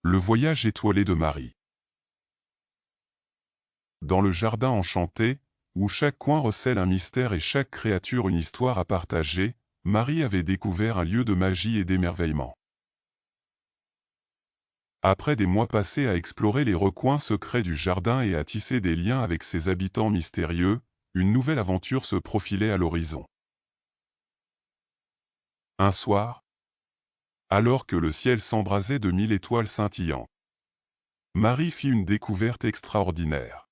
Le voyage étoilé de Marie. Dans le jardin enchanté, où chaque coin recèle un mystère et chaque créature une histoire à partager, Marie avait découvert un lieu de magie et d'émerveillement. Après des mois passés à explorer les recoins secrets du jardin et à tisser des liens avec ses habitants mystérieux, une nouvelle aventure se profilait à l'horizon. Un soir, alors que le ciel s'embrasait de 1000 étoiles scintillantes, Marie fit une découverte extraordinaire.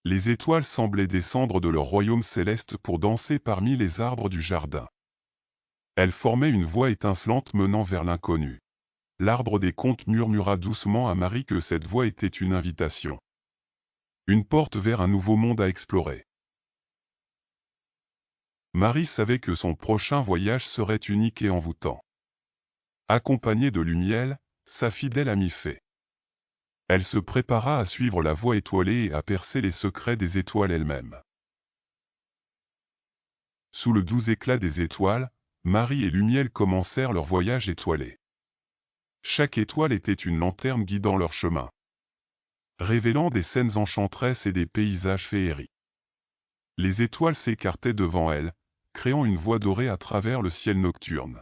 Les étoiles semblaient descendre de leur royaume céleste pour danser parmi les arbres du jardin. Elles formaient une voie étincelante menant vers l'inconnu. L'arbre des contes murmura doucement à Marie que cette voie était une invitation. Une porte vers un nouveau monde à explorer. Marie savait que son prochain voyage serait unique et envoûtant. Accompagnée de Lumiel, sa fidèle amie fée, elle se prépara à suivre la voie étoilée et à percer les secrets des étoiles elles-mêmes. Sous le doux éclat des étoiles, Marie et Lumiel commencèrent leur voyage étoilé. Chaque étoile était une lanterne guidant leur chemin, révélant des scènes enchanteresses et des paysages féeriques. Les étoiles s'écartaient devant elles, créant une voie dorée à travers le ciel nocturne.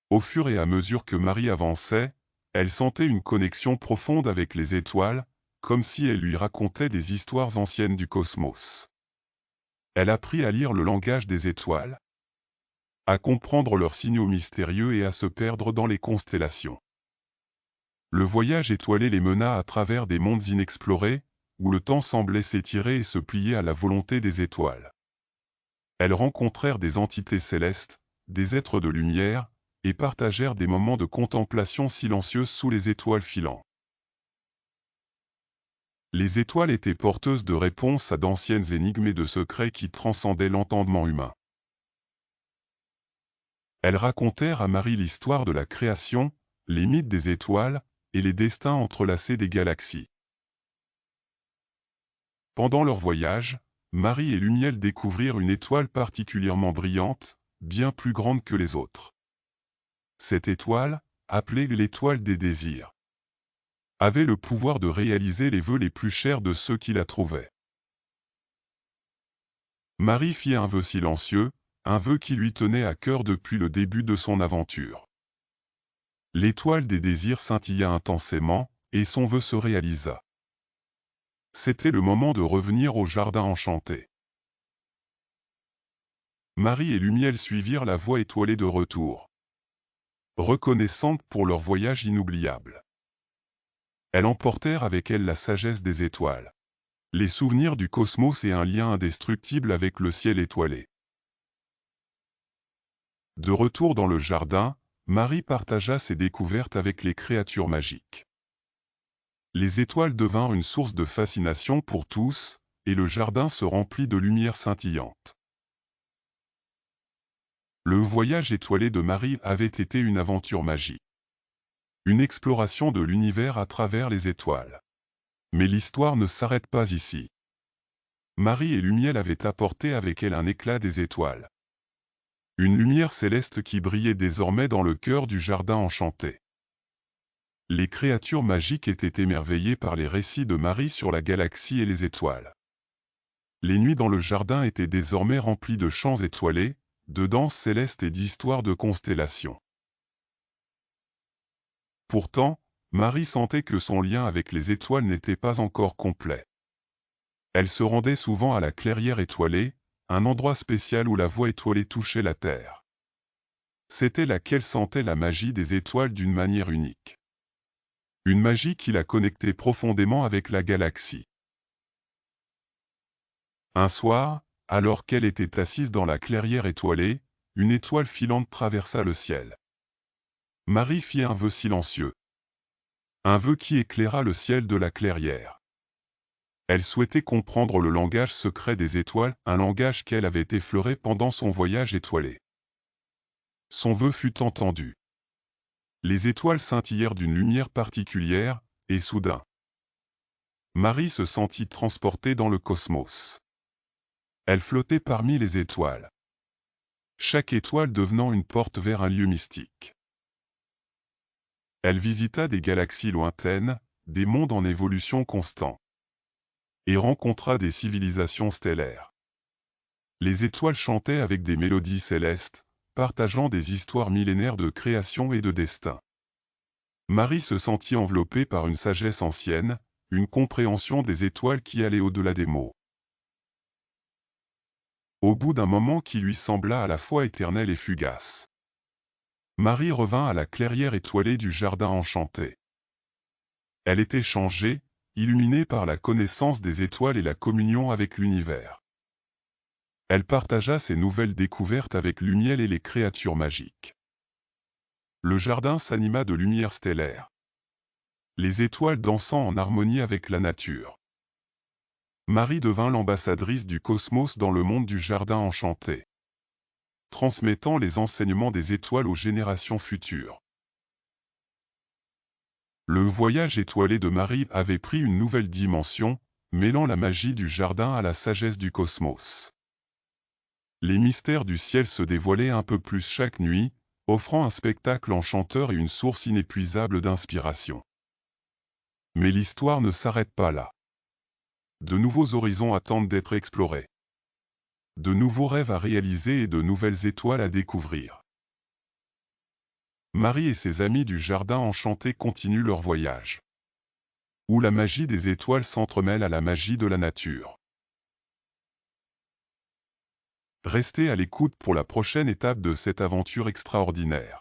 Au fur et à mesure que Marie avançait, elle sentait une connexion profonde avec les étoiles, comme si elles lui racontaient des histoires anciennes du cosmos. Elle apprit à lire le langage des étoiles, à comprendre leurs signaux mystérieux et à se perdre dans les constellations. Le voyage étoilé les mena à travers des mondes inexplorés, où le temps semblait s'étirer et se plier à la volonté des étoiles. Elles rencontrèrent des entités célestes, des êtres de lumière, et partagèrent des moments de contemplation silencieuse sous les étoiles filantes. Les étoiles étaient porteuses de réponses à d'anciennes énigmes et de secrets qui transcendaient l'entendement humain. Elles racontèrent à Marie l'histoire de la création, les mythes des étoiles, et les destins entrelacés des galaxies. Pendant leur voyage, Marie et Lumiel découvrirent une étoile particulièrement brillante, bien plus grande que les autres. Cette étoile, appelée l'étoile des désirs, avait le pouvoir de réaliser les vœux les plus chers de ceux qui la trouvaient. Marie fit un vœu silencieux, un vœu qui lui tenait à cœur depuis le début de son aventure. L'étoile des désirs scintilla intensément, et son vœu se réalisa. C'était le moment de revenir au jardin enchanté. Marie et Lumiel suivirent la voie étoilée de retour, reconnaissantes pour leur voyage inoubliable. Elles emportèrent avec elles la sagesse des étoiles, les souvenirs du cosmos et un lien indestructible avec le ciel étoilé. De retour dans le jardin, Marie partagea ses découvertes avec les créatures magiques. Les étoiles devinrent une source de fascination pour tous, et le jardin se remplit de lumière scintillante. Le voyage étoilé de Marie avait été une aventure magique. Une exploration de l'univers à travers les étoiles. Mais l'histoire ne s'arrête pas ici. Marie et Lumiel avaient apporté avec elle un éclat des étoiles. Une lumière céleste qui brillait désormais dans le cœur du jardin enchanté. Les créatures magiques étaient émerveillées par les récits de Marie sur la galaxie et les étoiles. Les nuits dans le jardin étaient désormais remplies de chants étoilés, de danses célestes et d'histoires de constellations. Pourtant, Marie sentait que son lien avec les étoiles n'était pas encore complet. Elle se rendait souvent à la clairière étoilée, un endroit spécial où la voie étoilée touchait la terre. C'était là qu'elle sentait la magie des étoiles d'une manière unique. Une magie qui la connectait profondément avec la galaxie. Un soir, alors qu'elle était assise dans la clairière étoilée, une étoile filante traversa le ciel. Marie fit un vœu silencieux. Un vœu qui éclaira le ciel de la clairière. Elle souhaitait comprendre le langage secret des étoiles, un langage qu'elle avait effleuré pendant son voyage étoilé. Son vœu fut entendu. Les étoiles scintillèrent d'une lumière particulière, et soudain, Marie se sentit transportée dans le cosmos. Elle flottait parmi les étoiles, chaque étoile devenant une porte vers un lieu mystique. Elle visita des galaxies lointaines, des mondes en évolution constante, et rencontra des civilisations stellaires. Les étoiles chantaient avec des mélodies célestes, partageant des histoires millénaires de création et de destin. Marie se sentit enveloppée par une sagesse ancienne, une compréhension des étoiles qui allait au-delà des mots. Au bout d'un moment qui lui sembla à la fois éternel et fugace, Marie revint à la clairière étoilée du jardin enchanté. Elle était changée, illuminée par la connaissance des étoiles et la communion avec l'univers. Elle partagea ses nouvelles découvertes avec Lumiel et les créatures magiques. Le jardin s'anima de lumière stellaire, les étoiles dansant en harmonie avec la nature. Marie devint l'ambassadrice du cosmos dans le monde du jardin enchanté, transmettant les enseignements des étoiles aux générations futures. Le voyage étoilé de Marie avait pris une nouvelle dimension, mêlant la magie du jardin à la sagesse du cosmos. Les mystères du ciel se dévoilaient un peu plus chaque nuit, offrant un spectacle enchanteur et une source inépuisable d'inspiration. Mais l'histoire ne s'arrête pas là. De nouveaux horizons attendent d'être explorés. De nouveaux rêves à réaliser et de nouvelles étoiles à découvrir. Marie et ses amis du jardin enchanté continuent leur voyage, où la magie des étoiles s'entremêle à la magie de la nature. Restez à l'écoute pour la prochaine étape de cette aventure extraordinaire.